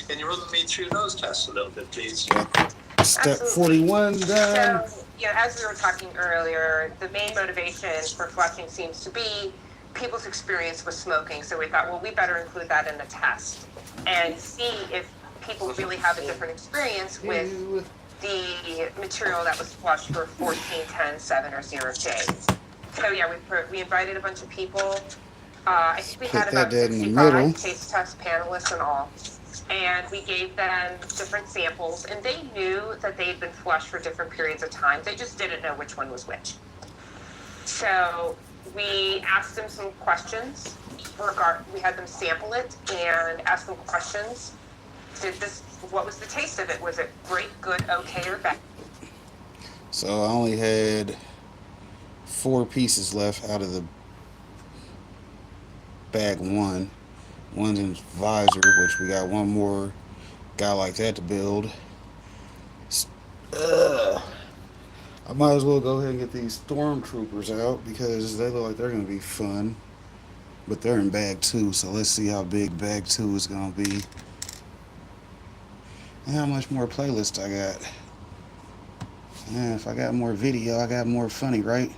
Can you run me through those tests a little bit, please? Step 41 done. So, as we were talking earlier, the main motivation for flushing seems to be people's experience with smoking. So we thought, well, we better include that in the test and see if people really have a different experience with the material that was flushed for 14, 10, 7, or 0J. So we invited a bunch of people. I think we had about 65 taste test panelists in all. And we gave them different samples, and they knew that they'd been flushed for different periods of time. They just didn't know which one was which. So we asked them some questions. We had them sample it and ask them questions. What was the taste of it? Was it great, good, okay, or bad? So I only had 4 pieces left out of the bag 1. One's in visor, which we got one more guy like that to build. I might as well go ahead and get these stormtroopers out because they look like they're going to be fun. But they're in bag 2, so let's see how big bag 2 is going to be. And how much more playlist I got. Yeah, if I got more video, I got more funny, right?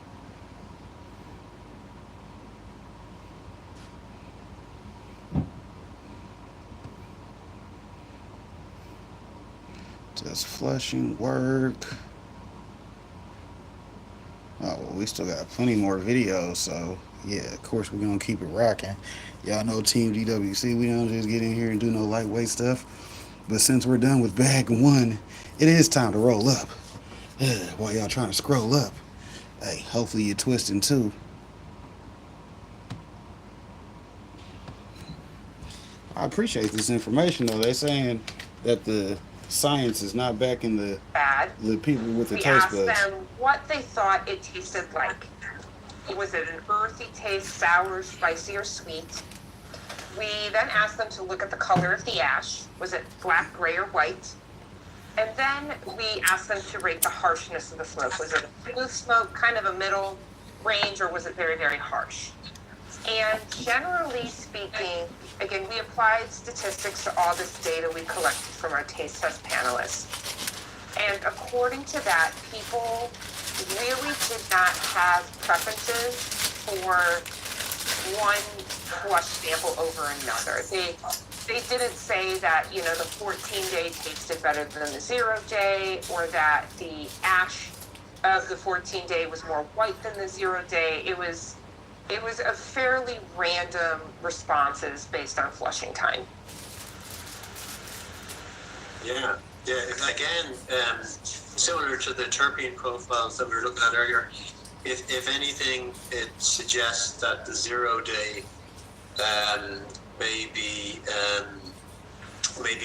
Does flushing work? Oh, well, we still got plenty more videos, so yeah, of course we're gonna keep it rocking. Y'all know Team DWC, we don't just get in here and do no lightweight stuff. But since we're done with bag 1, it is time to roll up. While y'all trying to scroll up, hey, hopefully you're twisting too. I appreciate this information though. They're saying that the science is not back in the people with the taste buds. We asked them what they thought it tasted like. Was it an earthy taste, sour, spicy, or sweet? We then asked them to look at the color of the ash. Was it black, gray, or white? And then we asked them to rate the harshness of the smoke. Was it a smooth smoke, kind of a middle range, or was it very, very harsh? And generally speaking, again, we applied statistics to all this data we collected from our taste test panelists. And according to that, people really did not have preferences for one flush sample over another. They didn't say that, the 14-day tasted better than the 0-day, or that the ash of the 14-day was more white than the 0-day. It was a fairly random responses based on flushing time. Yeah. Again, similar to the terpene profiles that we were looking at earlier, if anything, it suggests that the 0-day may be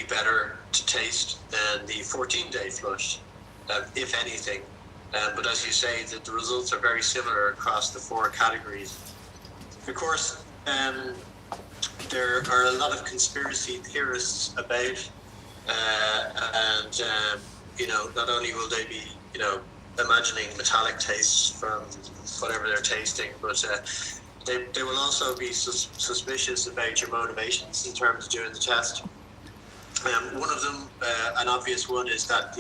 better to taste than the 14-day flush, if anything. But as you say, that the results are very similar across the 4 categories. Of course, there are a lot of conspiracy theorists about, and not only will they be, imagining metallic tastes from whatever they're tasting, but they will also be suspicious about your motivations in terms of doing the test. One of them, an obvious one, is that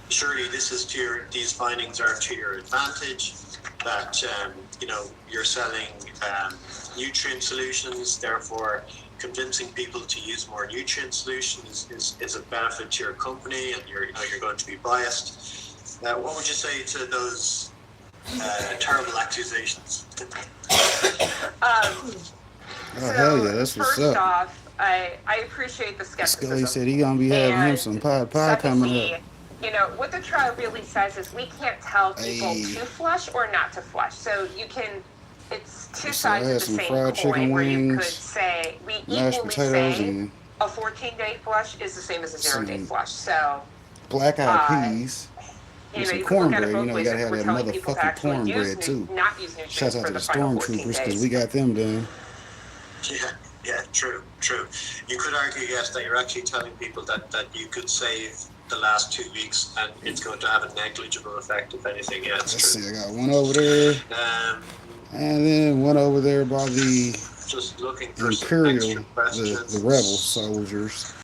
surely these findings are to your advantage. That you're selling nutrient solutions, therefore convincing people to use more nutrient solutions is a benefit to your company, and you're going to be biased. What would you say to those terrible accusations? Hell yeah, that's what's up. First off, I appreciate the skepticism. Scully said he gonna be having him some pie coming up. What the trial really says is we can't tell people to flush or not to flush. So it's two sides of the same coin, where you could say, we equally say a 14-day flush is the same as a 0-day flush. So black-eyed peas. And some cornbread, you gotta have that motherfucking cornbread too. Shout out to the stormtroopers because we got them done. Yeah, true. You could argue, yes, that you're actually telling people that you could save the last 2 weeks and it's going to have a negligible effect, if anything. Yeah, it's true. Let's see, I got one over there, and then one over there by the just looking for Imperial, the rebel soldiers.